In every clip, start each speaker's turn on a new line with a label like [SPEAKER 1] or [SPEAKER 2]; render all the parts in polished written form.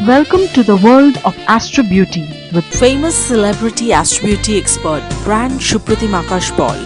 [SPEAKER 1] Welcome to the world of Astro Beauty with
[SPEAKER 2] famous celebrity Astro Beauty expert brand Supratim Akash Paul.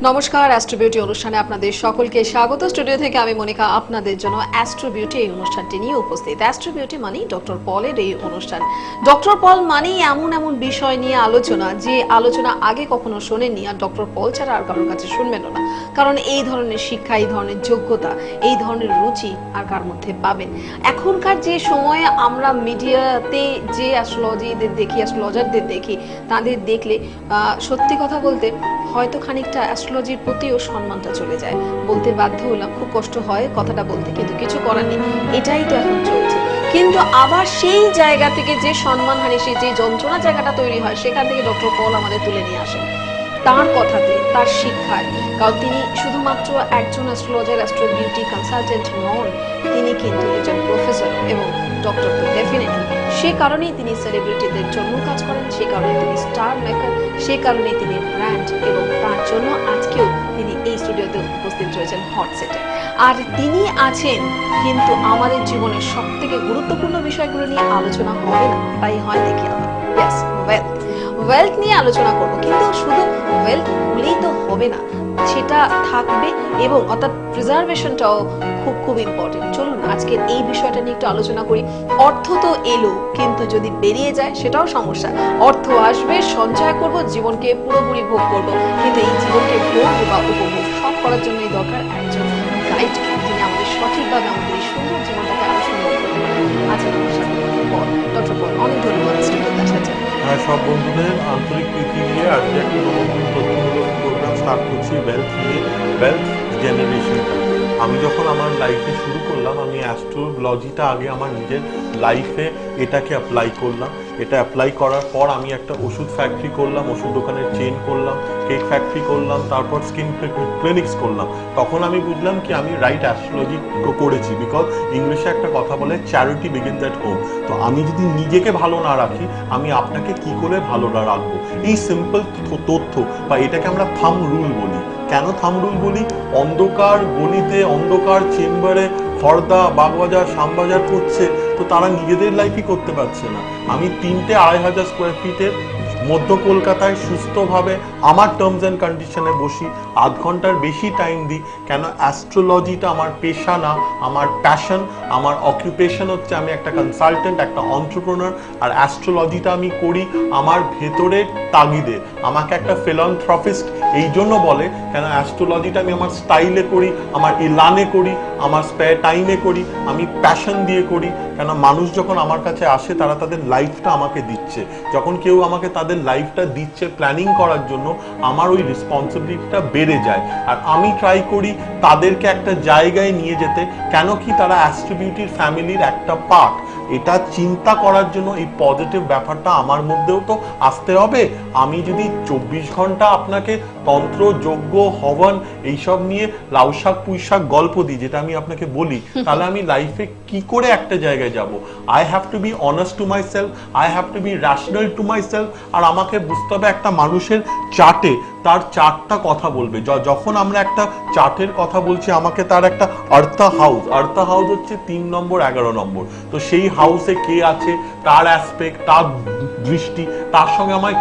[SPEAKER 3] নমস্কার astro beauty অনুষ্ঠানে আপনাদের সকলকে স্বাগত। Studio থেকে আমি মনিকা আপনাদের জন্য অ্যাস্ট্রো বিউটি এই অনুষ্ঠানটি নিয়ে উপস্থিত। অ্যাস্ট্রো বিউটি মানে ডক্টর পলের এই অনুষ্ঠান। ডক্টর পল মানে এমন এমন বিষয় নিয়ে আলোচনা যে আলোচনা আগে কখনো শোনেননি, আর ডক্টর পল ছাড়া আর কারোর কাছে শুনবেনও না, কারণ এই ধরনের শিক্ষা, এই ধরনের যোগ্যতা, এই ধরনের রুচি আর কার মধ্যে পাবেন। এখনকার যে সময়ে আমরা মিডিয়াতে যে অ্যাস্ট্রোলজিদের দেখি, অ্যাস্ট্রোলজারদের দেখি, তাদের দেখলে সত্যি কথা বলতে হয়তো খানিকটা অ্যাস্ট্রোলজির প্রতিও সম্মানটা চলে যায়। বলতে বাধ্য হলাম, খুব কষ্ট হয় কথাটা বলতে, কিন্তু কিছু করার নেই, এটাই তো এখন চলছে। কিন্তু আবার সেই জায়গা থেকে যে সম্মানহানি, সেই যে যন্ত্রণা জায়গাটা তৈরি হয়, সেখান থেকে ডক্টর পল আমাদের তুলে নিয়ে আসেন তার কথাতে, তার শিক্ষায়। কারণ তিনি শুধুমাত্র একজন অ্যাস্ট্রোলজার, অ্যাস্ট্রো বিউটি কনসালটেন্ট নন, তিনি কিন্তু একজন প্রফেসর এবং ডক্টর তো ডেফিনেটলি। সে কারণেই তিনি সেলিব্রিটিদের জন্য কাজ করেন, সে কারণে তিনি স্টার মেকার, সে কারণেই তিনি ব্র্যান্ড, এবং তার জন্য আজকেও তিনি এই স্টুডিওতে উপস্থিত রয়েছেন হট সেটে। আর তিনি আছেন কিন্তু আমাদের জীবনের সব থেকে গুরুত্বপূর্ণ বিষয়গুলো নিয়ে আলোচনা হবে না, তাই হয় দেখি আমরা ওয়েলথ নিয়ে আলোচনা করব। কিন্তু শুধু ওয়েলথ হলেই তো হবে না, সেটা থাকবে এবং অর্থাৎ প্রিজার্ভেশনটাও খুব খুব ইম্পর্টেন্ট। চলুন আজকের এই বিষয়টা নিয়ে একটু আলোচনা করি। অর্থ তো এলো, কিন্তু যদি বেরিয়ে যায় সেটাও সমস্যা। অর্থ আসবে, সঞ্চয় করব, জীবনকে পুরোপুরি ভোগ করব, কিন্তু এই জীবনকে ভোগ বা উপভোগ সব করার জন্যই দরকার একজন গাইড, যিনি আমাদের সঠিকভাবে আমাদের এই সুন্দর জীবনটাকে আরো সুন্দর করতে পারেন। আজকে ডক্টর পল, অনেক ধন্যবাদ স্টুডিওতে আসার জন্য।
[SPEAKER 4] সব বন্ধুদের আন্তরিক প্রীতি নিয়ে আজকে একটা নতুন তথ্যমূলক প্রোগ্রাম স্টার্ট করছি ওয়েলথ নিয়ে, ওয়েলথ জেনারেশন। আমি যখন আমার লাইফে শুরু করলাম, আমি অ্যাস্ট্রোলজিটা আগে আমার নিজের লাইফে এটাকে অ্যাপ্লাই করলাম। এটা অ্যাপ্লাই করার পর আমি একটা ওষুধ ফ্যাক্টরি করলাম, ওষুধ দোকানের চেন করলাম, কেক ফ্যাক্টরি করলাম, তারপর স্কিন ক্লিনিক্স করলাম। তখন আমি বুঝলাম কি আমি রাইট অ্যাস্ট্রোলজি করেছি, বিকজ ইংলিশে একটা কথা বলে চ্যারিটি বিগিনস অ্যাট হোম। তো আমি যদি নিজেকে ভালো না রাখি, আমি আপনাকে কি করে ভালো না রাখবো? এই সিম্পল তথ্য বা এটাকে আমরা থাম রুল বলি। কেন থাম রুল বলি? অন্ধকার গলিতে, অন্ধকার চেম্বারে খড়দা, বাগবাজার, শ্যামবাজার করছে, তো তারা নিজেদের লাইফই করতে পারছে না। আমি 3-2,500 স্কোয়ার ফিটের মধ্য কলকাতায় সুস্থভাবে আমার টার্মস অ্যান্ড কন্ডিশনে বসি, আধ ঘন্টার বেশি টাইম দিই। কেন অ্যাস্ট্রোলজিটা আমার পেশা না, আমার প্যাশন, আমার অকুপেশন হচ্ছে আমি একটা কনসালটেন্ট, একটা এন্টারপ্রেনার। আর অ্যাস্ট্রোলজিটা আমি করি আমার ভেতরের তাগিদে। আমাকে একটা ফিলান্থ্রপিস্ট এই জন্য বলে, কেন অ্যাস্ট্রোলজিটা আমি আমার স্টাইলে করি, আমার ইলানে করি, আমার স্পেয়ার টাইমে করি, আমি প্যাশন দিয়ে করি। কেন মানুষ যখন আমার কাছে আসে তারা তাদের লাইফটা আমাকে দিচ্ছে, যখন কেউ আমাকে তাদের লাইফটা দিচ্ছে প্ল্যানিং করার জন্য, আমার ওই রেসপন্সিবিলিটিটা বেড়ে যায়। আর আমি ট্রাই করি তাদেরকে একটা জায়গায় নিয়ে যেতে, কেন কি তারা অ্যাস্ট্রো বিউটির ফ্যামিলির একটা পার্ট। এটা চিন্তা করার জন্য এই পজিটিভ ব্যাপারটা আমার মধ্যেও তো আসতে হবে। আমি যদি 24 ঘন্টা আপনাকে তন্ত্র, যজ্ঞ, হবন এইসব নিয়ে লাউশাক পুঁইশাক গল্প দিই, যেটা আমি আপনাকে বলি, তাহলে আমি লাইফে কি করে একটা জায়গায় যাব? I have to be honest to myself, I have to be rational to myself. আর আমাকে বুঝতে হবে একটা মানুষের চার্টে তার চারটা কথা বলবে। যখন আমরা একটা চার্টের কথা বলছি, আমাকে তার একটা আর্থা হাউস হচ্ছে 3 নম্বর 11 নম্বর। তো সেই হাউসে কে আছে, তার অ্যাসপেক্ট, তার দৃষ্টি, তার সঙ্গে আমার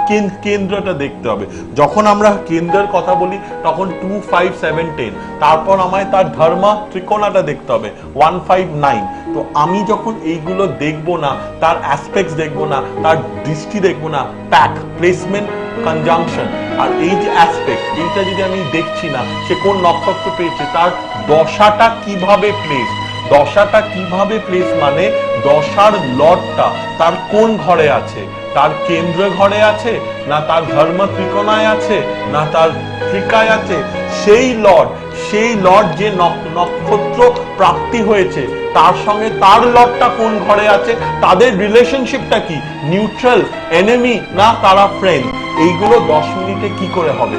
[SPEAKER 4] কেন্দ্রটা দেখতে হবে। যখন আমরা কেন্দ্রের কথা বলি তখন 2, 5, 7, 10। তারপর আমায় তার ধর্মা ত্রিকোণাটা দেখতে হবে 1, 5, 9। তো আমি যখন এইগুলো দেখবো না, তার অ্যাসপেক্টস দেখবো না, তার দৃষ্টি দেখবো না, প্যাক প্লেসমেন্ট কনজাংশন আর এই যে অ্যাসপেক্ট, এইটা যদি আমি দেখছি না, সে কোন নক্ষত্র পেয়েছে, তার দশাটা কিভাবে প্লেস, মানে দশার লর্ডটা তার কোন ঘরে আছে, তার কেন্দ্র ঘরে আছে, না তার ধর্ম ত্রিকোণায় আছে, না তার ত্রিকায় আছে। সেই লর্ড যে নক্ষত্র প্রাপ্তি হয়েছে তার সঙ্গে তার লর্ডটা কোন ঘরে আছে, তাদের রিলেশনশিপটা কি, নিউট্রাল, এনিমি, না তারা ফ্রেন্ড। এইগুলো 10 মিনিটে কি করে হবে,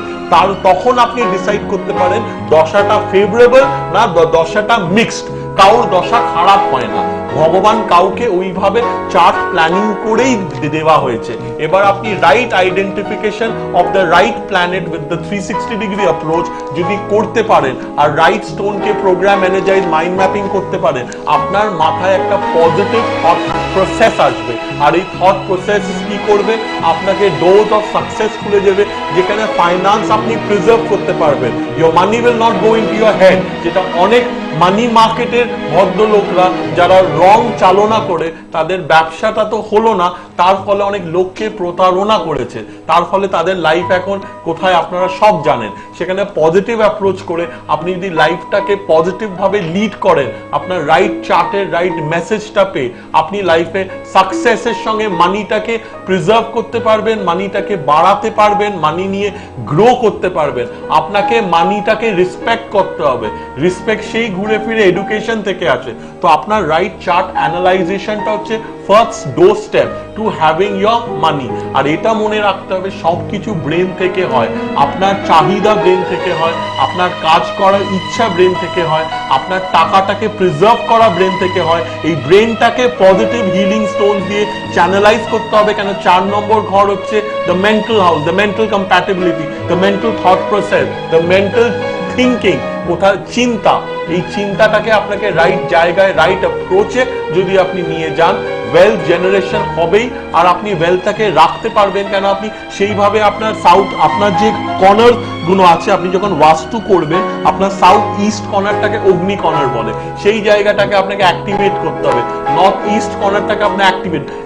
[SPEAKER 4] তখন আপনি ডিসাইড করতে পারেন দশাটা ফেভারেবল না দশাটা মিক্সড। কারোর দশা খারাপ হয় না, ভগবান কাউকে ওইভাবে চার্ট প্ল্যানিং করেই দেওয়া হয়েছে। এবার আপনি right identification of the right planet with the 360 degree approach যদি করতে পারেন, আর রাইট স্টোনকে প্রোগ্রাম এনার্জাইজ মাইন্ড ম্যাপিং করতে পারেন, আপনার মাথায় একটা পজিটিভ থট প্রসেস আসবে। আর এই থট প্রসেস কি করবে, আপনাকে ডোজ অফ সাকসেস খুলে যাবে, যেখানে ফাইন্যান্স আপনি প্রিজার্ভ করতে পারবেন। Your money will not go into your head, যেটা অনেক মানি মার্কেটের ভদ্রলোকরা যারা রং চালনা করে তাদের ব্যবসাটা তো হলো না, তার ফলে অনেক লোককে প্রতারণা করেছে, তার ফলে তাদের লাইফ এখন কোথায় আপনারা সব জানেন। সেখানে পজিটিভ অ্যাপ্রোচ করে আপনি যদি লাইফটাকে পজিটিভ ভাবে লিড করেন, আপনার রাইট চার্টের রাইট মেসেজটা পেয়ে আপনি লাইফে সাকসেসের সঙ্গে মানিটাকে প্রিজার্ভ করতে পারবেন, মানিটাকে বাড়াতে পারবেন, মানি নিয়ে গ্রো করতে পারবেন। আপনাকে মানিটাকে রেসপেক্ট করতে হবে, রেসপেক্ট সেই ঘুরে ফিরে এডুকেশন থেকে আসে। তো আপনার রাইট চার্ট অ্যানালাইজেশনটা হচ্ছে first door step to having your money. আর এটা মনে রাখতে হবে সবকিছু ব্রেন থেকে হয়, আপনার চাহিদা ব্রেন থেকে হয়, আপনার কাজ করার ইচ্ছা ব্রেন থেকে হয়, আপনার টাকাটাকে প্রিজার্ভ করা ব্রেন থেকে হয়। এই ব্রেনটাকে পজিটিভ হিলিং স্টোন দিয়ে চ্যানেলাইজ করতে হবে। কেন 4 নম্বর ঘর হচ্ছে the mental house, the mental compatibility, the mental thought process, the mental thinking, কোথায় চিন্তা, এই চিন্তাটাকে আপনাকে রাইট জায়গায় রাইট অ্যাপ্রোচে যদি আপনি নিয়ে যান, ওয়েলথ জেনারেশন হবেই। আর আপনি ওয়েলথটাকে রাখতে পারবেন কেন, আপনি সেইভাবে আপনার আপনার যে কর্নার গুলো আছে, আপনি যখন বাস্তু করবেন আপনার সাউথ ইস্ট কর্নারটাকে অগ্নি কর্নার বলে, সেই জায়গাটাকে আপনাকে অ্যাক্টিভেট করতে হবে। নর্থ ইস্ট কর্নারটাকে আপনি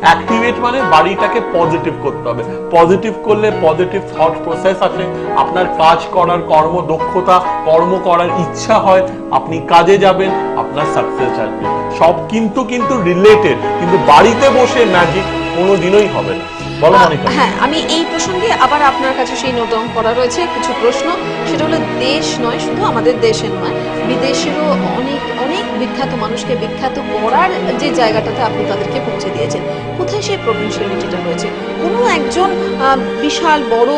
[SPEAKER 4] অ্যাক্টিভেট মানে বাড়িটাকে পজিটিভ করতে হবে। পজিটিভ করলে পজিটিভ থট প্রসেস আসে, আপনার কাজ করার কর্মদক্ষতা, কর্ম করার ইচ্ছা হয়, আপনি কাজে যাবেন, আপনার সাকসেস আসবে। সব কিন্তু রিলেটেড, কিন্তু বাড়িতে বসে ম্যাজিক কোনোদিনই হবে না। বলো মনিকা।
[SPEAKER 3] হ্যাঁ, আমি এই প্রসঙ্গে আবার আপনার কাছে সেই নোট ডাউন করা রয়েছে কিছু প্রশ্ন। সেটা হলো দেশ নয়, শুধু আমাদের দেশের নয়, বিদেশেরও অনেক অনেক বিখ্যাত মানুষকে বিখ্যাত করার যে জায়গাটাতে আপনি তাদেরকে পৌঁছে দিয়েছেন, কোথায় সেই প্রভিনশিয়ালিটিটা রয়েছে? কোনো একজন বিশাল বড়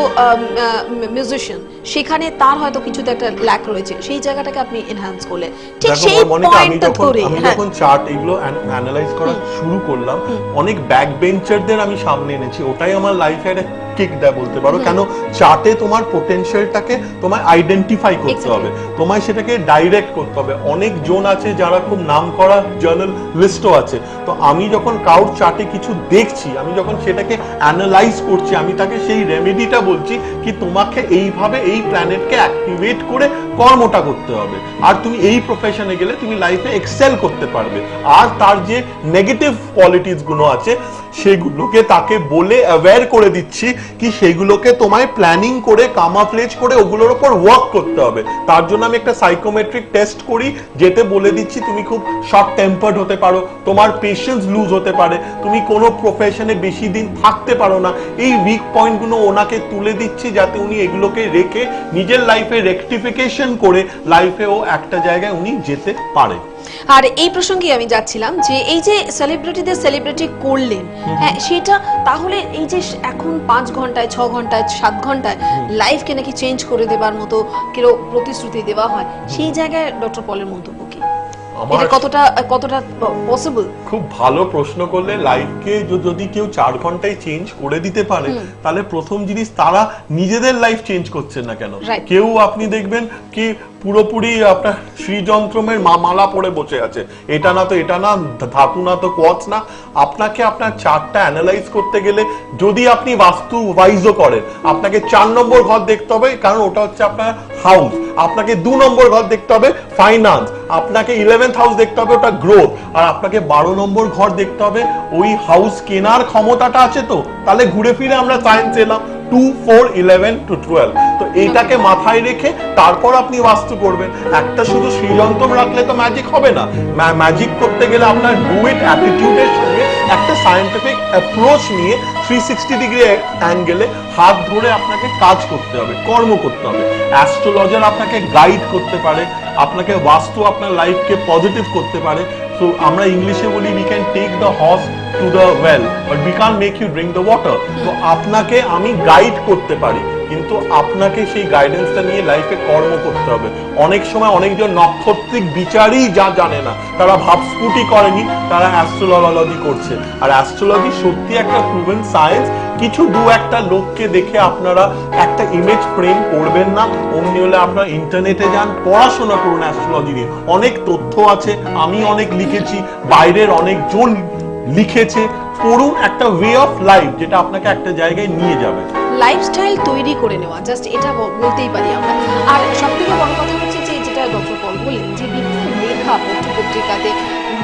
[SPEAKER 3] মিউজিশিয়ান, সেখানে তার হয়তো কিছুতে একটা ল্যাক রয়েছে, সেই জায়গাটাকে আপনি এনহ্যান্স করলেন, ঠিক সেই পয়েন্টটা ধরে।
[SPEAKER 4] আমি যখন চার্ট এগুলো অ্যানালাইজ করা শুরু করলাম, অনেক ব্যাক বেঞ্চারদের আমি সামনে এনেছি, ওটাই আমার লাইফে একটা কিক দেয় বলতে পারো। কেন চার্টে তোমার পোটেনশিয়ালটাকে তোমায় আইডেন্টিফাই করতে হবে, তোমায় সেটাকে ডাইরেক্ট করতে হবে। অনেক জন আছে যারা খুব নাম করা জার্নালিস্টও আছে, তো আমি যখন কাউর চার্টে কিছু দেখছি, আমি যখন সেটাকে অ্যানালাইজ করছি, আমি তাকে সেই রেমেডিটা বলছি কি তোমাকে এইভাবে এই প্ল্যানেটকে অ্যাক্টিভেট করে কর্মটা করতে হবে, আর তুমি এই প্রফেশনে গেলে তুমি লাইফে এক্সেল করতে পারবে। আর তার যে নেগেটিভ কোয়ালিটিস গুলো আছে সেগুলোকে তাকে বলে অ্যাওয়্যার করে দিচ্ছি কি সেগুলোকে তোমায় প্ল্যানিং করে কামাফ্লেজ করে ওগুলোর উপর ওয়ার্ক করতে হবে। তার জন্য আমি একটা সাইকোমেট্রিক টেস্ট করি, যেতে বলে দিচ্ছি তুমি খুব শর্ট টেম্পার্ড হতে পারো, তোমার পেশেন্স লুজ হতে পারে, তুমি কোনো প্রফেশনে বেশি দিন থাকতে পারো না। এই উইক পয়েন্টগুলো ওনাকে তুলে দিচ্ছি যাতে উনি এগুলোকে রেখে নিজের লাইফে রেকটিফিকেশন করে লাইফে ও একটা জায়গায় উনি যেতে পারে।
[SPEAKER 3] আর এই প্রসঙ্গে আমি যাচ্ছিলাম যে এই যে সেলিব্রিটিদের সেলিব্রিটি করলেন, হ্যাঁ সেটা তাহলে এই যে এখন 5 ঘন্টায় 6 ঘন্টায় 7 ঘন্টায় লাইফকে নাকি চেঞ্জ করে দেবার মতো কেউ প্রতিশ্রুতি দেওয়া হয়, সেই জায়গায় ডক্টর পলের মন্তব্য কি? এটা কতটা পসিবল?
[SPEAKER 4] খুব ভালো প্রশ্ন করলে। লাইফকে যদি কেউ 4 ঘন্টায় চেঞ্জ করে দিতে পারে, তাহলে প্রথম জিনিস তারা নিজেদের লাইফ চেঞ্জ করছেন না কেন? কেউ আপনি দেখবেন কি পুরোপুরি আপনার শ্রীযন্ত্রমের মালা পরে বসে আছে, এটা না তো এটা না, ধাতু না তো কোয়ার্টজ না। আপনাকে আপনার চার্টটা অ্যানালাইজ করতে গেলে যদি আপনি বাস্তু ওয়াইজও করেন, আপনাকে 4 নম্বর ঘর দেখতে হবে, কারণ ওটা হচ্ছে আপনার হাউস। আপনাকে 2 নম্বর ঘর দেখতে হবে ফাইন্যান্স, আপনাকে 11th হাউস দেখতে হবে, ওটা গ্রোথ। আর আপনাকে 12 নম্বর ঘর দেখতে হবে, ওই হাউস কেনার ক্ষমতাটা আছে তো। তাহলে ঘুরে ফিরে আমরা সায়েন্স এলাম 2, 4, 11 to 12। তো এইটাকে মাথায় রেখে তারপর আপনি বাস্তু করবেন। একটা শুধু শ্রীযন্ত্রম রাখলে তো ম্যাজিক হবে না। ম্যাজিক করতে গেলে আপনার ডু ইট অ্যাটিটিউডের সঙ্গে একটা সায়েন্টিফিক অ্যাপ্রোচ নিয়ে 360 ডিগ্রি অ্যাঙ্গেলে হাত ধরে আপনাকে কাজ করতে হবে, কর্ম করতে হবে। অ্যাস্ট্রোলজার আপনাকে গাইড করতে পারে, আপনাকে বাস্তু আপনার লাইফকে পজিটিভ করতে পারে। সো আমরা ইংলিশে বলি we can take the horse to the well but we can't make you drink the water। তো আপনাকে আমি গাইড করতে পারি, কিন্তু আপনাকে সেই গাইডেন্সটা নিয়ে লাইফে কর্ম করতে হবে। অনেক সময় অনেকজন নক্ষত্রিক বিচারই যা জানে না, তারা ভাবস্ফুটি করেনি, তারা অ্যাস্ট্রোলজি করছে। আর অ্যাস্ট্রোলজি সত্যি একটা প্রুভেন সায়েন্স। কিছু 2-1টা লোককে দেখে আপনারা একটা ইমেজ ফ্রেম করবেন না। অমনি হলে আপনারা ইন্টারনেটে যান, পড়াশোনা করুন অ্যাস্ট্রোলজি নিয়ে। অনেক তথ্য আছে, আমি অনেক লিখেছি, বাইরের অনেকজন লিখেছে। পড়ুন, একটা ওয়ে অফ লাইফ যেটা আপনাকে একটা জায়গায় নিয়ে যাবে।
[SPEAKER 3] লাইফস্টাইল তৈরি করে নেওয়া, জাস্ট এটা বলতেই পারি আমরা। আর সবথেকে বড় কথা হচ্ছে যে যেটা ডক্টর পল বললেন যে বিভিন্ন লেখা পত্রিকাতে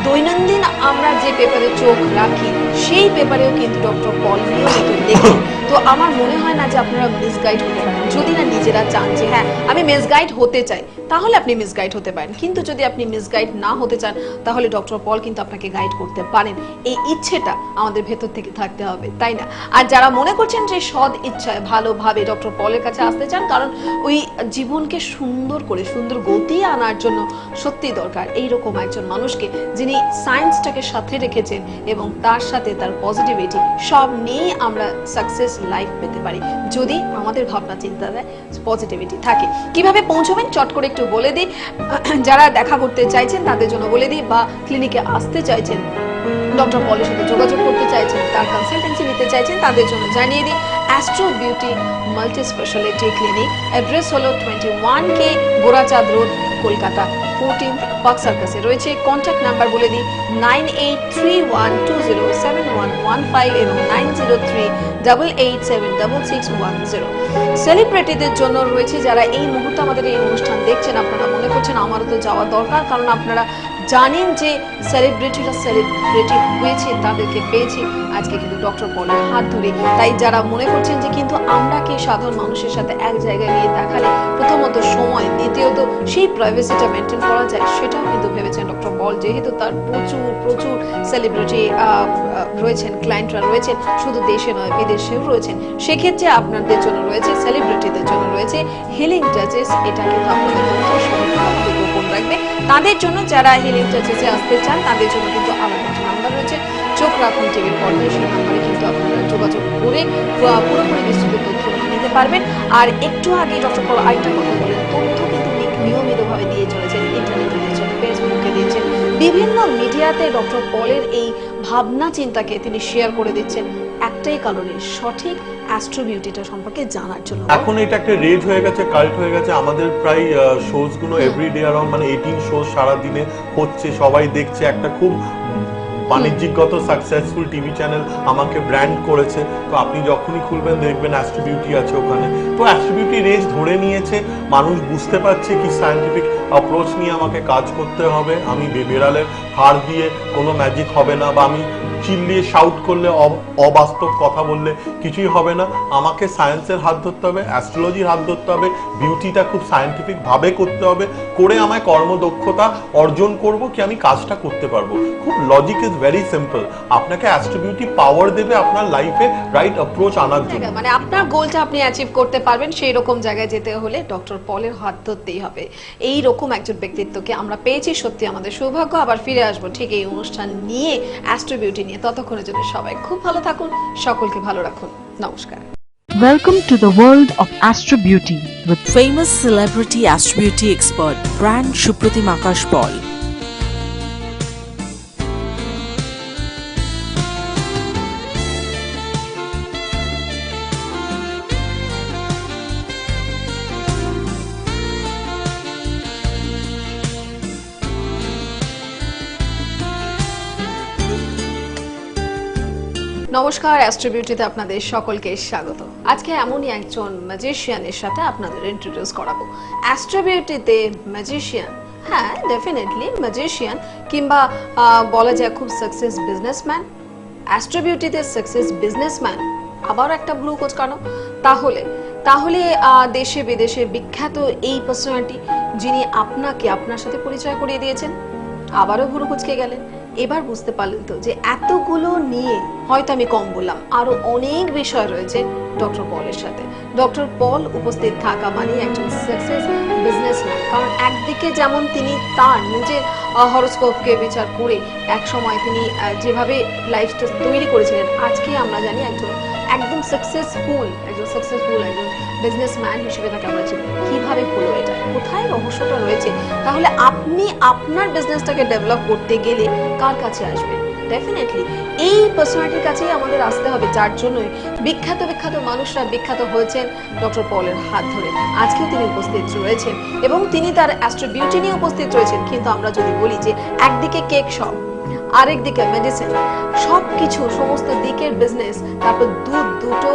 [SPEAKER 3] দৈনন্দিন আমরা যে পেপারে চোখ রাখি সেই পেপারেও কিন্তু ডক্টর পল নিয়মিত লেখেন। তো আমার মনে হয় না যে আপনারা মিসগাইড হতে পারেন। যদি না নিজেরা চান যে হ্যাঁ আমি মিসগাইড হতে চাই, তাহলে আপনি মিসগাইড হতে পারেন। কিন্তু যদি আপনি মিসগাইড না হতে চান, তাহলে ডক্টর পল কিন্তু আপনাকে গাইড করতে পারেন। এই ইচ্ছেটা আমাদের ভেতর থেকে থাকতে হবে, তাই না? আর যারা মনে করছেন যে সৎ ইচ্ছায় ভালোভাবে ডক্টর পলের কাছে আসতে চান, কারণ ওই জীবনকে সুন্দর করে সুন্দর গতি আনার জন্য সত্যিই দরকার এইরকম একজন মানুষকে, যিনি সায়েন্সটাকে সাথে রেখেছেন এবং তার সাথে তার পজিটিভিটি সব নিয়ে আমরা সাকসেস লাইফ পেতে পারি, যদি আমাদের ভাবনা চিন্তায় পজিটিভিটি থাকে। কিভাবে পৌঁছবেন চট করে একটু বলে দিই। যারা দেখা করতে চাইছেন তাদের জন্য বলে দিই, বা ক্লিনিকে আসতে চাইছেন, ডক্টর পলের সাথে যোগাযোগ করতে চাইছেন, তার কনসালটেন্সি নিতে চাইছেন, তাদের জন্য জানিয়ে দিই Astro Beauty multi speciality clinic. Address হলো 21K Gorachand road, Kolkata 14 park সার্কাসে রয়েছে। কন্ট্যাক্ট নাম্বার বলে দিই 9831207115 এবং 9038876610। সেলিব্রিটিদের জন্য রয়েছে, যারা এই মুহূর্তে আমাদের এই অনুষ্ঠান দেখছেন, আপনারা মনে করছেন আমারও তো যাওয়া দরকার, কারণ আপনারা জানেন যে সেলিব্রিটিরা সেলিব্রিটি হয়েছে, তাদেরকে পেয়েছি আজকে কিন্তু ডক্টর পলের হাত ধরে। তাই যারা মনে করছেন যে কিন্তু আমরা কি সাধারণ মানুষের সাথে এক জায়গায় নিয়ে দেখালে প্রথমত সময়, দ্বিতীয়ত সেই প্রাইভেসিটা মেনটেন করা যায়, সেটাও কিন্তু ভেবেছেন ডক্টর পল। যেহেতু তার প্রচুর সেলিব্রিটি রয়েছেন, ক্লায়েন্টরা রয়েছেন, শুধু দেশে নয় বিদেশেও রয়েছেন, সেক্ষেত্রে আপনাদের জন্য রয়েছে, সেলিব্রিটিদের জন্য রয়েছে হিলিং টাচেস। এটা কিন্তু আপনাদের গোপন রাখবে। তাদের জন্য যারা হিলিং টাচেসে আসতে চান, তাদের জন্য কিন্তু আলাদা একটা নাম্বার রয়েছে, চোখ রাখুন টিভির পর্দায়, সেই নাম্বারে কিন্তু আপনারা যোগাযোগ করে পুরোপুরি বিস্তৃত তথ্য নিতে পারবেন। আর একটু আগে ডক্টর পল আরেকটা কথা বলেন, তথ্য কিন্তু নিয়মিতভাবে দিয়ে চলেছেন, ইন্টারনেটে দিয়েছেন, ফেসবুকে দিয়েছেন, বিভিন্ন মিডিয়াতে ডক্টর পলের এই ভাবনা চিন্তাকে তিনি শেয়ার করে দিচ্ছেন একটাই কারণে, সঠিক অ্যাস্ট্রো বিউটিটা সম্পর্কে জানার জন্য।
[SPEAKER 4] এখন এটা একটা রেজ হয়ে গেছে, কাল্ট হয়ে গেছে। আমাদের প্রায় শোজ গুলো এভরিডে অ্যারাউন্ড 18 শোজ সারা দিনে হচ্ছে, সবাই দেখছে। একটা খুব বাণিজ্যিকগত সাকসেসফুল টিভি চ্যানেল আমাকে ব্র্যান্ড করেছে। তো আপনি যখনই খুলবেন দেখবেন অ্যাস্ট্রো বিউটি আছে ওখানে। তো অ্যাস্ট্রো বিউটি রেজ ধরে নিয়েছে, মানুষ বুঝতে পারছে কি সায়েন্টিফিক অ্যাপ্রোচ নিয়ে আমাকে কাজ করতে হবে। আমি বেড়ালের হাড় দিয়ে কোনো ম্যাজিক হবে না, বা আমি চিল্লিয়ে শাউট করলে অবাস্তব কথা বললে কিছুই হবে না। আমাকে সায়েন্সের হাত ধরতে হবে, অ্যাস্ট্রোলজির হাত ধরতে হবে, বিউটিটা খুব সায়েন্টিফিক ভাবে করতে হবে, করে আমায় কর্মদক্ষতা অর্জন করব কি আমি কাজটা করতে পারবো। খুব লজিক ইজ ভেরি সিম্পল। আপনাকে অ্যাস্ট্রো বিউটি পাওয়ার দেবে আপনার লাইফে রাইট অ্যাপ্রোচ আনার জন্য।
[SPEAKER 3] মানে আপনার গোলটা আপনি অ্যাচিভ করতে পারবেন, সেই রকম জায়গায় যেতে হলে ডক্টর পলের হাত ধরতেই হবে। এই রকম একজন ব্যক্তিত্বকে আমরা পেয়েছি, সত্যি আমাদের সৌভাগ্য। আবার ফিরে আসবো ঠিক এই অনুষ্ঠান নিয়ে, অ্যাস্ট্রো বিউটি নিয়ে। ততক্ষণের জন্য সবাই খুব ভালো থাকুন, সকলকে ভালো রাখুন। নমস্কার।
[SPEAKER 1] Welcome to the world of Astro Beauty with
[SPEAKER 2] Famous celebrity Astro Beauty expert brand Supratim Akash Paul.
[SPEAKER 3] নমস্কার, অ্যাস্ট্রো বিউটিতে আপনাদের সকলকে স্বাগত। আজকে এমনই একজন ম্যাজিশিয়ানের সাথে আপনাদের ইন্ট্রোডিউস করাবো। অ্যাস্ট্রো বিউটিতে ম্যাজিশিয়ান, হ্যাঁ ডেফিনেটলি ম্যাজিশিয়ান, কিংবা বলা যায় খুব সাকসেস বিজনেসম্যান। অ্যাস্ট্রো বিউটিতে সাকসেস বিজনেসম্যান আবার একটা ব্লু কোচকানো। তাহলে দেশে বিদেশে বিখ্যাত এই পার্সোনালিটি, যিনি আপনাকে আপনার সাথে পরিচয় করিয়ে দিয়েছেন, আবারও ভুরু কুচকে গেলেন। এবার বুঝতে পারলেন তো যে এতগুলো নিয়ে হয়তো আমি কম বললাম, আরো অনেক বিষয় রয়েছে ডক্টর পলের সাথে। ডক্টর পল উপস্থিত থাকা মানে একজন সাকসেস বিজনেসম্যান। কারণ একদিকে যেমন তিনি তার নিজের হরোস্কোপকে বিচার করে এক সময় তিনি যেভাবে লাইফটা তৈরি করেছিলেন, আজকে আমরা জানি একদম সাকসেসফুল একজন বিজনেসম্যান হিসেবে তাকে আমরা চিনি। কিভাবে হলো এটা, কোথায় রহস্যটা রয়েছে? তাহলে আপনি আপনার বিজনেসটাকে ডেভেলপ করতে গেলে কার কাছে আসবেন? ডেফিনেটলি এই পার্সোনালিটির কাছেই আমাদের আসতে হবে, যার জন্যই বিখ্যাত মানুষরা বিখ্যাত হয়েছেন ডক্টর পলের হাত ধরে। আজকেও তিনি উপস্থিত রয়েছেন এবং তিনি তার অ্যাস্ট্রো বিউটি নিয়ে উপস্থিত রয়েছেন। কিন্তু আমরা যদি বলি যে একদিকে কেক শপ, আরেকদিকে মেডিসিন, সবকিছু সমস্ত দিকের বিজনেস, তারপর দুটো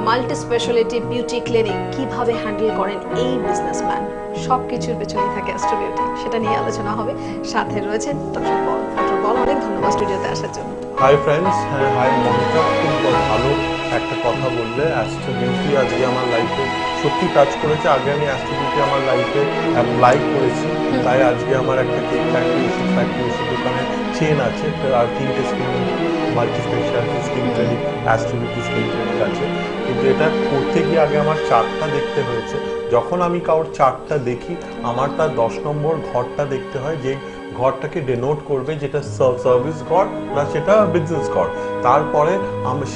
[SPEAKER 3] মাল্টি স্পেশালিটি বিউটি ক্লিনিক কিভাবে হ্যান্ডেল করেন এই বিজনেসম্যান, সবকিছুর পেছনে থাকে অ্যাস্ট্রো বিউটি। সেটা নিয়ে আলোচনা হবে। সাথে রয়েছেন ডক্টর পল। ডক্টর পল, অনেক ধন্যবাদ স্টুডিওতে আসার জন্য।
[SPEAKER 4] হাই ফ্রেন্ডস, হ্যাঁ হাই মনিকা, খুব ভালো একটা কথা বললে। অ্যাস্ট্রো বিউটি আজকে আমার লাইফে সত্যি কাজ করেছে। আগে আমি অ্যাস্ট্রো বিউটি আমার লাইফে অ্যাপ্লাই করেছি, তাই আজকে আমার একটা কেক ফ্যাক্টরি দোকানে চেন আছে, আর 3টে skin multi speciality skin clinic, astro beauty skin clinic আছে। কিন্তু এটা করতে গিয়ে আগে আমার চার্টটা দেখতে হয়েছে। যখন আমি কারোর চার্টটা দেখি, আমার তার 10 নম্বর ঘরটা দেখতে হয়, যে ঘরটাকে ডেনোট করবে যেটা সার্ভিস ঘর না সেটা বিজনেস ঘর। তারপরে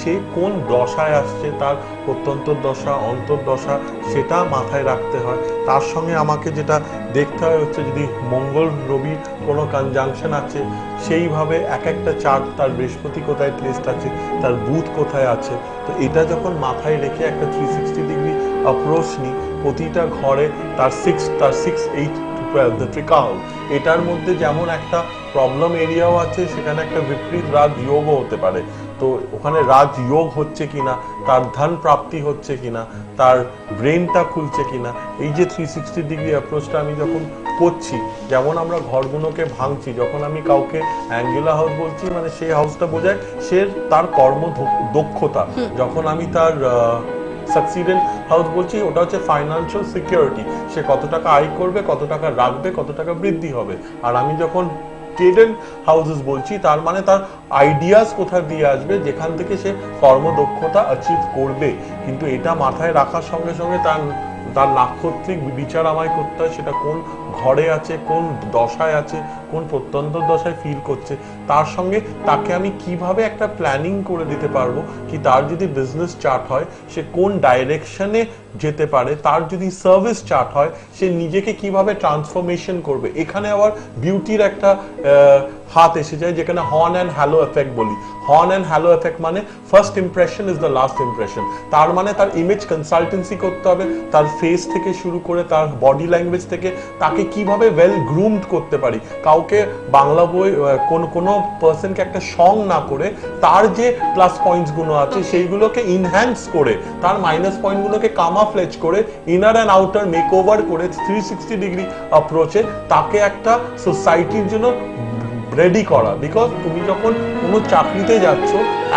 [SPEAKER 4] সে কোন দশায় আসছে, তার প্রত্যন্তর দশা, অন্তর্দশা, সেটা মাথায় রাখতে হয়। তার সঙ্গে আমাকে যেটা দেখতে হয় হচ্ছে, যদি মঙ্গল রবির কোনো কনজাংশন আছে, সেইভাবে এক একটা চার্ট, তার বৃহস্পতি কোথায় প্লেসড আছে, তার বুধ কোথায় আছে। তো এটা যখন মাথায় রেখে একটা 360 ডিগ্রি অ্যাপ্রোচ নিই, প্রতিটা ঘরে তার 6, 8, 12 দ্য ট্রিকাল, এটার মধ্যে যেমন একটা প্রবলেম এরিয়াও আছে, সেখানে একটা বিপরীত রাজ যোগও হতে পারে। তো ওখানে রাজ যোগ হচ্ছে কিনা, তার ধন প্রাপ্তি হচ্ছে কিনা, তার ব্রেনটা খুলছে কিনা, এই যে 360 ডিগ্রি অ্যাপ্রোচটা আমি যখন করছি, যেমন আমরা ঘরগুলোকে ভাঙছি, যখন আমি কাউকে অ্যাঙ্গুলার হাউস বলছি, মানে সেই হাউসটা বোঝায় সে তার কর্ম দক্ষতা। যখন আমি তার সাকসিডেন্ট হাউস বলছি, ওটা হচ্ছে ফাইন্যান্সিয়াল সিকিউরিটি, সে কত টাকা আয় করবে, কত টাকা রাখবে, কত টাকা বৃদ্ধি হবে। আর আমি যখন ট্রেডেড হাউসেস বলছি, তার মানে তার আইডিয়াস কোথা দিয়ে আসবে, যেখান থেকে সে কর্মদক্ষতা অ্যাচিভ করবে। কিন্তু এটা মাথায় রাখার সঙ্গে সঙ্গে তার নাক্ষত্রিক বিচার আমায় করতে হয়, সেটা কোন ঘরে আছে, কোন দশায় আছে, কোন প্রত্যন্তর দশায় ফিল করছে। তার সঙ্গে তাকে আমি কিভাবে একটা প্ল্যানিং করে দিতে পারবো, কি তার যদি বিজনেস চার্ট হয় সে কোন ডাইরেকশনে যেতে পারে, তার যদি সার্ভিস চার্ট হয় সে নিজেকে কিভাবে ট্রান্সফরমেশন করবে। এখানে আবার বিউটির একটা হাত এসে যায়, যেখানে হর্ন অ্যান্ড হ্যালো এফেক্ট বলি। হর্ন অ্যান্ড হ্যালো এফেক্ট মানে first impression is the last impression. তার মানে তার ইমেজ কনসালটেন্সি করতে হবে, তার ফেস থেকে শুরু করে তার বডি ল্যাঙ্গুয়েজ থেকে তাকে কিভাবে ওয়েল গ্রুমড করতে পারি। কাউকে বাংলা বই কোনো পার্সনকে একটা সং না করে তার যে প্লাস পয়েন্টস গুলো আছে সেইগুলোকে ইনহ্যান্স করে, তার মাইনাস পয়েন্ট গুলোকে কামাফ্লেজ করে, ইনার অ্যান্ড আউটার মেকওভার করে 360 ডিগ্রি অ্যাপ্রোচে তাকে একটা সোসাইটির জন্য রেডি করা। বিকজ তুমি যখন কোনো চাকরিতে যাচ্ছ,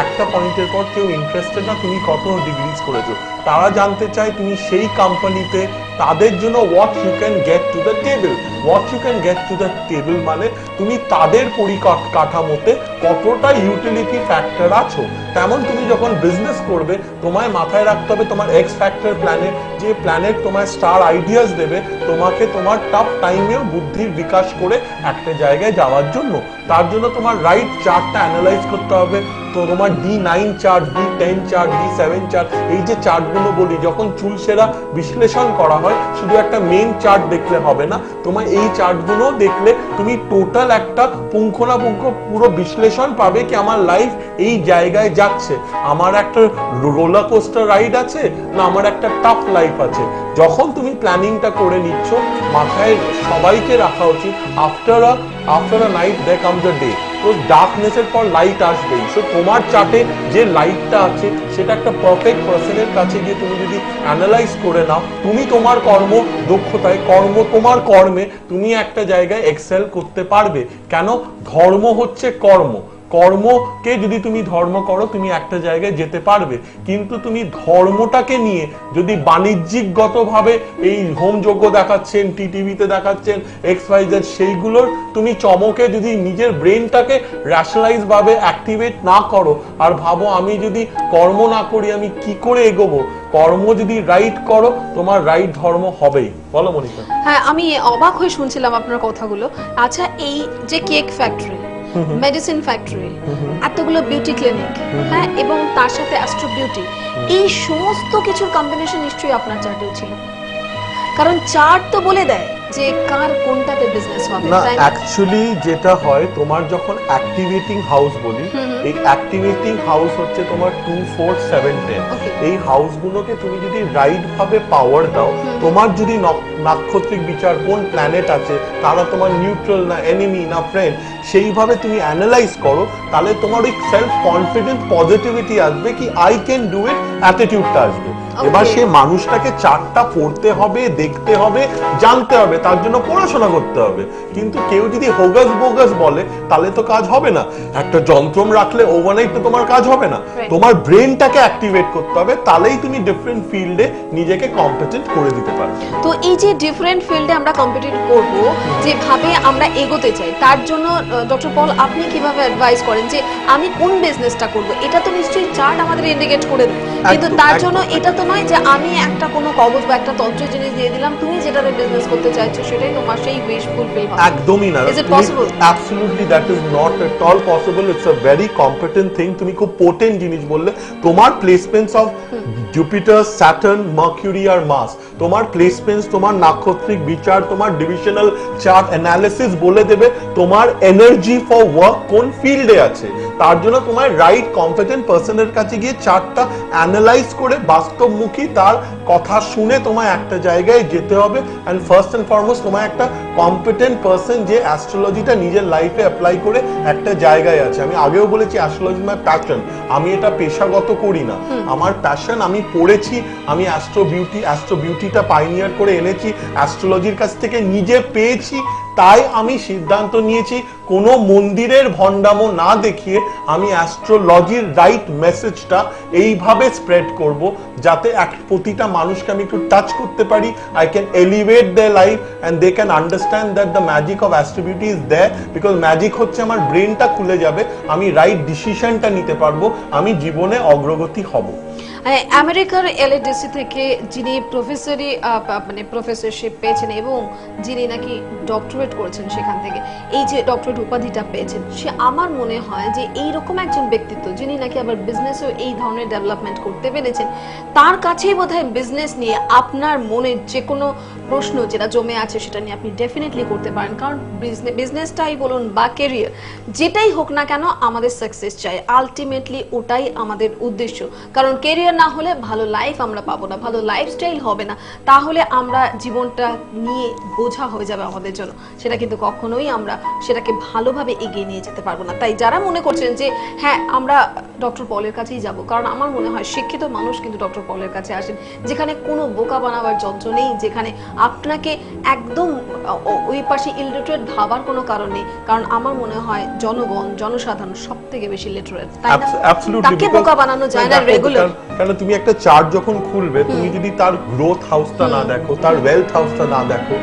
[SPEAKER 4] একটা পয়েন্টের পর কেউ ইন্টারেস্টেড না তুমি কত ডিগ্রিজ করেছো, তারা জানতে চায় তুমি সেই কোম্পানিতে তাদের জন্য what you can get to the table. What you can get to the table মানে তুমি তাদের পরিকাঠামোতে কতটা ইউটিলিটি ফ্যাক্টর আছো। তেমন তুমি যখন বিজনেস করবে, তোমায় মাথায় রাখতে হবে তোমার এক্স ফ্যাক্টর প্ল্যানেট, যে প্ল্যানেট তোমায় স্টার আইডিয়াস দেবে তোমাকে তোমার টাফ টাইমেও বুদ্ধির বিকাশ করে একটা জায়গায় যাওয়ার জন্য। তার জন্য তোমার রাইট চার্টটা অ্যানালাইজ করতে হবে। তো তোমার D9 chart, D10 chart, D7 chart, এই যে চার্টগুলো বলি, যখন চুলসেরা বিশ্লেষণ করা হয় শুধু একটা মেইন চার্ট দেখলে হবে না, তোমার এই চার্টগুলো দেখলে তুমি টোটাল একটা পুঙ্খানুপুঙ্খ পুরো বিশ্লেষণ পাবে কি আমার লাইফ এই জায়গায় যাচ্ছে, আমার একটা রোলার কোস্টার রাইড আছে না আমার একটা টাফ লাইফ আছে। যখন তুমি প্ল্যানিংটা করে নিচ্ছ, মাথায় সবাইকে রাখা উচিত after a night they comes a day. তো ডার্কনেসের পর লাইট আসবেই। সো তোমার চার্টে যে লাইটটা আছে সেটা একটা পারফেক্ট পার্সনের কাছে গিয়ে তুমি যদি অ্যানালাইজ করে নাও, তুমি তোমার কর্ম দক্ষতায় তোমার কর্মে তুমি একটা জায়গায় এক্সেল করতে পারবে। কেন? ধর্ম হচ্ছে কর্ম। কর্মকে যদি তুমি ধর্ম করো তুমি একটা জায়গায় যেতে পারবে। কিন্তু তুমি ধর্মটাকে নিয়ে যদি বাণিজ্যিকগতভাবে এই হোমযজ্ঞ দেখাচ্ছেন, টিভিতে দেখাচ্ছেন, XYZ, সেইগুলোর তুমি চমকে যদি নিজের ব্রেনটাকে র্যাশনালাইজ ভাবে অ্যাক্টিভেট না করো আর ভাবো আমি যদি কর্ম না করি আমি কি করে এগোবো, কর্ম যদি রাইট করো তোমার রাইট ধর্ম হবেই। বলো মনিকা।
[SPEAKER 3] হ্যাঁ, আমি অবাক হয়ে শুনছিলাম আপনার কথাগুলো। আচ্ছা, এই যে কেক ফ্যাক্টরি, মেডিসিন ফ্যাক্টরি, এতগুলো বিউটি ক্লিনিক, হ্যাঁ, এবং তার সাথে অ্যাস্ট্রো বিউটি, এই সমস্ত কিছুর কম্বিনেশন নিশ্চয়ই আপনার চার্টেও ছিল, কারণ চার্ট তো বলে দেয় যে কার কোনটাতে বিজনেস হবে।
[SPEAKER 4] না, অ্যাকচুয়ালি যেটা হয় তোমার যখন অ্যাক্টিভেটিং হাউস বলি, এই অ্যাক্টিভেটিং হাউস হচ্ছে তোমার 2, 4, 7, 10। এই হাউসগুলোকে তুমি যদি রাইট ভাবে পাওয়ার দাও, তোমার যদি নাক্ষত্রিক বিচার কোন প্ল্যানেট আছে, তারা তোমার নিউট্রাল না এনিমি না ফ্রেন্ড, সেইভাবে তুমি অ্যানালাইজ করো, তাহলে তোমার ওই সেলফ কনফিডেন্স পজিটিভিটি আসবে, কি আই ক্যান ডু ইট অ্যাটিটিউডটা আসবে। এবার সে মানুষটাকে চার্টটা পড়তে হবে, দেখতে হবে, জানতে হবে, তার জন্য পড়াশোনা করতে হবে। কিন্তু কেউ যদি হোগাস বোগাস বলে তাহলে তো কাজ হবে না। একটা যন্ত্রম রাখলে ওভারনাইট তো তোমার কাজ হবে না। তোমার ব্রেনটাকে অ্যাক্টিভেট করতে হবে, তাহলেই তুমি ডিফারেন্ট ফিল্ডে নিজেকে কম্পিটেন্ট করে দিতে পারবে।
[SPEAKER 3] তো এই যে ডিফারেন্ট ফিল্ডে আমরা কম্পিটিট করব, যেভাবে আমরা এগোতে চাই, তার জন্য ডক্টর পল আপনি কিভাবে অ্যাডভাইস করেন যে আমি কোন বিজনেসটা করব? এটা তো নিশ্চয়ই চার্ট আমাদের ইন্ডিকেট করে দেয়, কিন্তু তার জন্য এটা তো নয় যে আমি একটা কোনো কবজ বা একটা তন্ত্র জিনিস দিয়ে দিলাম, তুমি যেটাতে বিজনেস করতে চাইছো সেটাই তোমার সেই উইশ ফুলফিল হবে।
[SPEAKER 4] একদমই না।
[SPEAKER 3] Is it possible?
[SPEAKER 4] Absolutely, that is not at all possible. It's a very competent thing. তুমি খুব পোটেন্ট জিনিস বললে। তোমার placements of Jupiter, Saturn, Mercury আর মার্স, তোমার প্লেসমেন্টস, তোমার নাক্ষত্রিক বিচার, তোমার ডিভিশনাল চার্ট অ্যানালিসিস বলে দেবে তোমার এনার্জি ফর ওয়ার্ক কোন ফিল্ডে আছে। তার জন্য তোমার রাইট কম্পিটেন্ট পার্সনের কাছে গিয়ে চার্টটা অ্যানালাইজ করে বাস্তবমুখী তার কথা শুনে তোমায় একটা জায়গায় যেতে হবে। অ্যান্ড ফার্স্ট অ্যান্ড ফরমোস্ট তোমায় একটা কম্পিটেন্ট পার্সন যে অ্যাস্ট্রোলজিটা নিজের লাইফে অ্যাপ্লাই করে একটা জায়গায় আছে। আমি আগেও বলেছি অ্যাস্ট্রোলজি মাই প্যাশন। আমি এটা পেশাগত করি না, আমার প্যাশন। আমি পড়েছি, আমি অ্যাস্ট্রো বিউটিটা পাইনিয়ার করে এনেছি, অ্যাস্ট্রোলজির কাছ থেকে নিজে পেয়েছি। তাই আমি সিদ্ধান্ত নিয়েছি কোনো মন্দিরের ভণ্ডামো না দেখিয়ে আমি অ্যাস্ট্রোলজির রাইট মেসেজটা এইভাবে স্প্রেড করব যাতে প্রতিটা মানুষকে আমি একটু টাচ করতে পারি। I can elevate their life and they can understand that the magic of astro beauty is there. Because magic হচ্ছে আমার ব্রেনটা খুলে যাবে, আমি রাইট ডিসিশনটা নিতে পারবো, আমি জীবনে অগ্রগতি হব।
[SPEAKER 3] আমেরিকার LADC থেকে যিনি প্রফেসরশিপ পেয়েছেন এবং যিনি নাকি ডক্টরেট করেছেন সেখান থেকে, এই যে ডক্টরেট উপাধিটা পেয়েছেন, সে আমার মনে হয় যে এইরকম একজন ব্যক্তিত্ব যিনি নাকি আবার বিজনেসেও এই ধরনের ডেভেলপমেন্ট করতে পেরেছেন, তার কাছেই বোধহয় বিজনেস নিয়ে আপনার মনের যে কোনো প্রশ্ন যেটা জমে আছে সেটা নিয়ে আপনি ডেফিনেটলি করতে পারেন, কারণ বিজনেসটাই বলুন বা ক্যারিয়ার যেটাই হোক না কেন আমাদের সাকসেস চাই, আলটিমেটলি ওটাই আমাদের উদ্দেশ্য। কারণ ক্যারিয়ার না হলে ভালো লাইফ আমরা পাবো না, ভালো লাইফস্টাইল হবে না, তাহলে আমরা জীবনটা নিয়ে বোঝা হয়ে যাবে আমাদের জন্য, সেটা কিন্তু কখনোই আমরা সেটাকে ভালোভাবে এগিয়ে নিয়ে যেতে পারবো না। তাই যারা মনে করছেন যে হ্যাঁ আমরা ডক্টর পলের কাছেই যাব, কারণ আমার মনে হয় শিক্ষিত মানুষ কিন্তু ডক্টর পলের কাছে আসেন, যেখানে কোনো বোকা বানাবার যন্ত্র নেই, যেখানে আপনাকে একদম ওই পাশে ইলিটারেট ভাবার কোনো কারণ নেই। কারণ আমার মনে হয় জনগণ জনসাধারণ সব থেকে বেশি লিটারেট, তাই না? তাকে বোকা বানানো যায় না রেগুলার।
[SPEAKER 4] কারণ তুমি একটা চার্ট যখন খুলবে, তুমি যদি তার গ্রোথ হাউসটা না দেখো, তার ওয়েলথ হাউসটা না দেখো,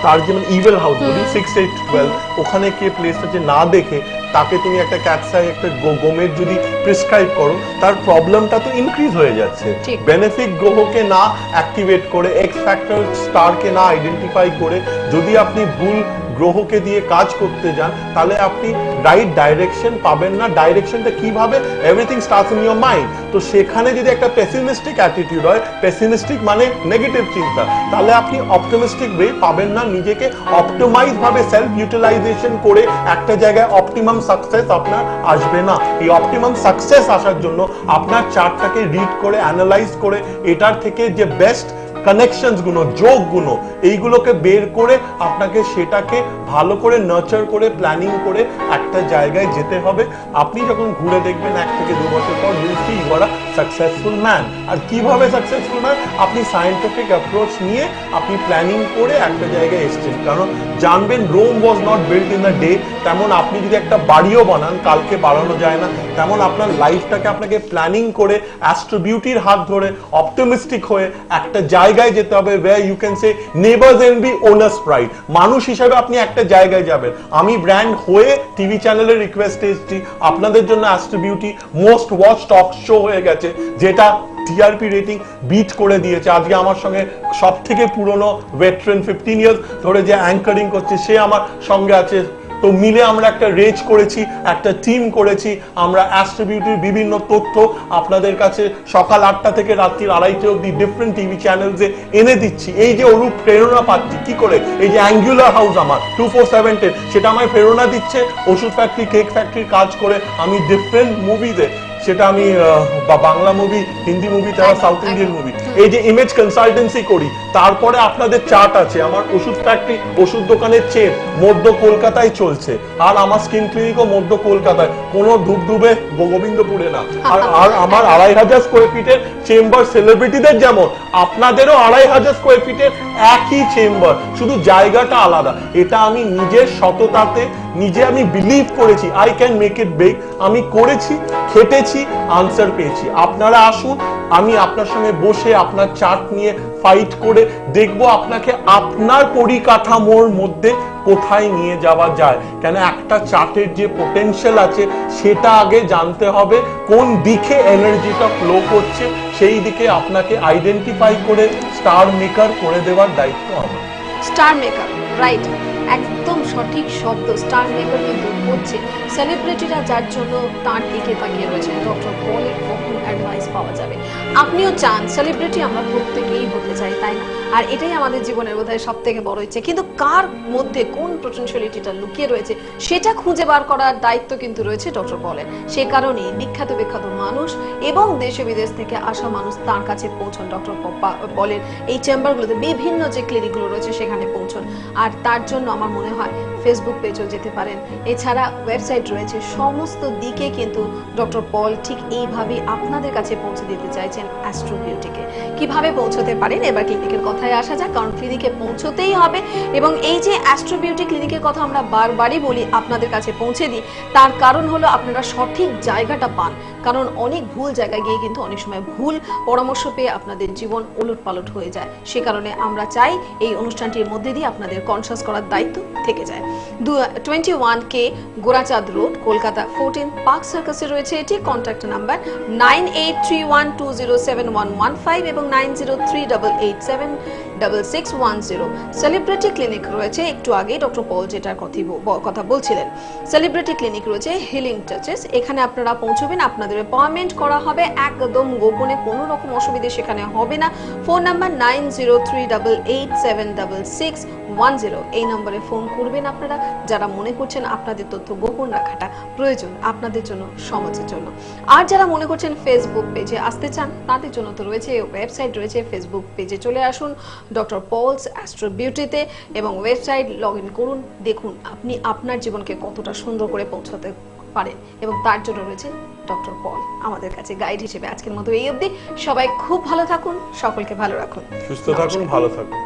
[SPEAKER 4] তার যেমন ইভেল হাউস বলি 6, 8, 12 ওখানে কে প্লেসটা যে না দেখে তাকে তুমি একটা ক্যাটসাই একটা গোমের যদি প্রেসক্রাইব করো, তার প্রবলেমটা তো ইনক্রিজ হয়ে যাচ্ছে। বেনিফিক গ্রহকে না অ্যাক্টিভেট করে, এক্স ফ্যাক্টর স্টারকে না আইডেন্টিফাই করে যদি আপনি ভুল গ্রহকে দিয়ে কাজ করতে যান, তাহলে আপনি রাইট ডাইরেকশন পাবেন না। ডাইরেকশনটা কিভাবে? Everything starts in your mind. তো সেখানে যদি একটা পেসিমিস্টিক অ্যাটিটিউড হয়, পেসিমিস্টিক মানে নেগেটিভ চিন্তা, তাহলে আপনি অপটিমিস্টিক ওয়ে পাবেন না। নিজেকে অপটিমাইজ ভাবে সেলফ ইউটিলাইজেশন করে একটা জায়গায় অপটিমাম সাকসেস আপনার আসবে না। এই অপটিমাম সাকসেস আসার জন্য আপনার চার্টটাকে রিড করে অ্যানালাইজ করে এটার থেকে যে বেস্ট কানেকশনস গুলো, যোগগুলো, এইগুলোকে বের করে আপনাকে সেটাকে ভালো করে নার্চার করে প্ল্যানিং করে একটা জায়গায় যেতে হবে। আপনি যখন ঘুরে দেখবেন 1 থেকে 2 বছর পর, you see you are a successful man. আর কিভাবে সাকসেসফুল ম্যান? আপনি সায়েন্টিফিক অ্যাপ্রোচ নিয়ে আপনি প্ল্যানিং করে একটা জায়গায় এসেছেন। কারণ জানবেন Rome was not built in a day. তেমন আপনি যদি একটা বাড়িও বানান, কালকে বাড়ানো যায় না। তেমন আপনার লাইফটাকে আপনাকে প্ল্যানিং করে অ্যাস্ট্রো বিউটির হাত ধরে অপটিমিস্টিক হয়ে একটা জায়গায় যেতে হবে, where you can say neighbors and be owners pride। মানুষ হিসেবে আপনি একটা জায়গায় যাবেন। আমি ব্র্যান্ড হয়ে টিভি চ্যানেলের রিকোয়েস্ট এসেছি আপনাদের জন্য, astro beauty most watch talk show হয়ে গেছে, যেটা টিআরপি রেটিং বিট করে দিয়েছে। আজকে আমার সঙ্গে সব থেকে পুরনো ভেটারেন 15 ইয়ার্স ধরে যে অ্যাঙ্কারিং করছে, সে আমার সঙ্গে আছে। তো মিলে আমরা একটা রেজ করেছি, একটা টিম করেছি। আমরা অ্যাস্ট্রো বিউটির বিভিন্ন তথ্য আপনাদের কাছে সকাল 8টা থেকে রাত্রি 2:30 অবধি ডিফারেন্ট টিভি চ্যানেলসে এনে দিচ্ছি। এই যে অরূপ প্রেরণা পাচ্ছি কি করে, এই যে অ্যাঙ্গুলার হাউস আমার 24/7 সেটা আমায় প্রেরণা দিচ্ছে। ওষুধ ফ্যাক্টরি, কেক ফ্যাক্টরির কাজ করে আমি ডিফারেন্ট মুভিতে, সেটা আমি বাংলা মুভি, হিন্দি মুভি, তারা সাউথ ইন্ডিয়ান মুভি, এই যে ইমেজ কনসালটেন্সি করি। তারপরে আপনাদের চার্ট আছে, আমার ওষুধ ফ্যাক্টরি, ওষুধ দোকানের চেন মধ্য কলকাতায় চলছে, আর আমার স্কিন ক্লিনিকও মধ্য কলকাতায়, কোনো ধূপধুবে গোবিন্দপুরে না। আর আমার 2500 স্কোয়ার ফিটের চেম্বার সেলিব্রিটিদের যেমন, আপনাদেরও 2500 স্কোয়ার ফিটের একই চেম্বার, শুধু জায়গাটা আলাদা। এটা আমি নিজের সততাতে নিজে আমি বিলিভ করেছি, I can make it big. আমি করেছি, খেটেছি, আনসার পেয়েছি। আপনারা আসুন, আমি আপনার সঙ্গে বসে আপনার চার্ট নিয়ে ফাইট করে দেখবো আপনাকে আপনার পরিকাঠামোর মধ্যে কোথায় নিয়ে যাওয়া যায়। কেন একটা চার্টের যে পোটেনশিয়াল আছে সেটা আগে জানতে হবে, কোন দিকে এনার্জিটা ফ্লো করছে সেই দিকে আপনাকে আইডেন্টিফাই করে স্টার মেকার করে দেওয়ার দায়িত্ব আমার।
[SPEAKER 3] স্টার মেকার, রাইট, একদম সঠিক শব্দ। স্টার মেকার কিন্তু হচ্ছে সেলিব্রিটিরা যার জন্য তার দিকে তাকিয়ে রয়েছে। ডক্টর পলের কখন অ্যাডভাইস পাওয়া যাবে? আপনিও চান সেলিব্রিটি আমরা প্রত্যেকেই হতে চাই, তাই না? আর এটাই আমাদের জীবনের বোধহয় সব থেকে বড় ইচ্ছে। কিন্তু কার মধ্যে কোন পোটেনশিয়ালিটিটা লুকিয়ে রয়েছে সেটা খুঁজে বার করার দায়িত্ব কিন্তু রয়েছে ডক্টর পলের। সে কারণেই বিখ্যাত বিখ্যাত মানুষ এবং দেশে বিদেশ থেকে আসা মানুষ তার কাছে পৌঁছন। ডক্টর পলের এই চেম্বারগুলোতে, বিভিন্ন যে ক্লিনিকগুলো রয়েছে সেখানে পৌঁছন। আর তার জন্য আমার মনে হয় ফেসবুক পেজও যেতে পারেন, এছাড়া ওয়েবসাইট রয়েছে। সমস্ত দিকে কিন্তু ডক্টর পল ঠিক এইভাবে আপনাদের কাছে পৌঁছে দিতে চাইছেন অ্যাস্ট্রো বিউটিকে। কিভাবে পৌঁছতে পারেন? এবার ক্লিনিকের কথায় আসা যাক, কারণ ক্লিনিকে পৌঁছতেই হবে। এবং এই যে অ্যাস্ট্রো বিউটি ক্লিনিকের কথা আমরা বারবারই বলি, আপনাদের কাছে পৌঁছে দিই, তার কারণ হলো আপনারা সঠিক জায়গাটা পান। কারণ অনেক ভুল জায়গায় গিয়ে কিন্তু অনেক সময় ভুল পরামর্শ পেয়ে আপনাদের জীবন ওলটপালট হয়ে যায়। সে কারণে আমরা চাই এই অনুষ্ঠানটির মধ্যে দিয়ে আপনাদের কনসাস করার দায়িত্ব থেকে যায়। 21K Gorachand road, Kolkata 14 park সার্কাসে রয়েছে এটি। কন্ট্যাক্ট নাম্বার 9831207115 এবং 903887 6610। সেলিব্রিটি ক্লিনিক রয়েছে, একটু আগে ডক্টর পল যেটার কথা বলছিলেন, সেলিব্রিটি ক্লিনিক রয়েছে হিলিং টাচেস, এখানে আপনারা পৌঁছবেন, আপনাদের অ্যাপয়েন্টমেন্ট করা হবে একদম গোপনে, কোনো রকম অসুবিধা সেখানে হবে না। ফোন নাম্বার 9038876610, এই নম্বরে ফোন করবেন আপনারা যারা মনে করছেন আপনাদের তথ্য গোপন রাখাটা প্রয়োজন আপনাদের জন্য, সমাজের জন্য। আর যারা মনে করছেন ফেসবুক পেজে আসতে চান, তাদের জন্য তো রয়েছে ওয়েবসাইট রয়েছে, ফেসবুক পেজে চলে আসুন ডক্টর পলস অ্যাস্ট্রো বিউটিতে এবং ওয়েবসাইট লগ ইন করুন, দেখুন আপনি আপনার জীবনকে কতটা সুন্দর করে পৌঁছাতে পারেন, এবং তার জন্য রয়েছে ডক্টর পল আমাদের কাছে গাইড হিসেবে। আজকের মতো এই অবধি, সবাই খুব ভালো থাকুন, সকলকে ভালো রাখুন,
[SPEAKER 4] সুস্থ থাকুন, ভালো থাকুন।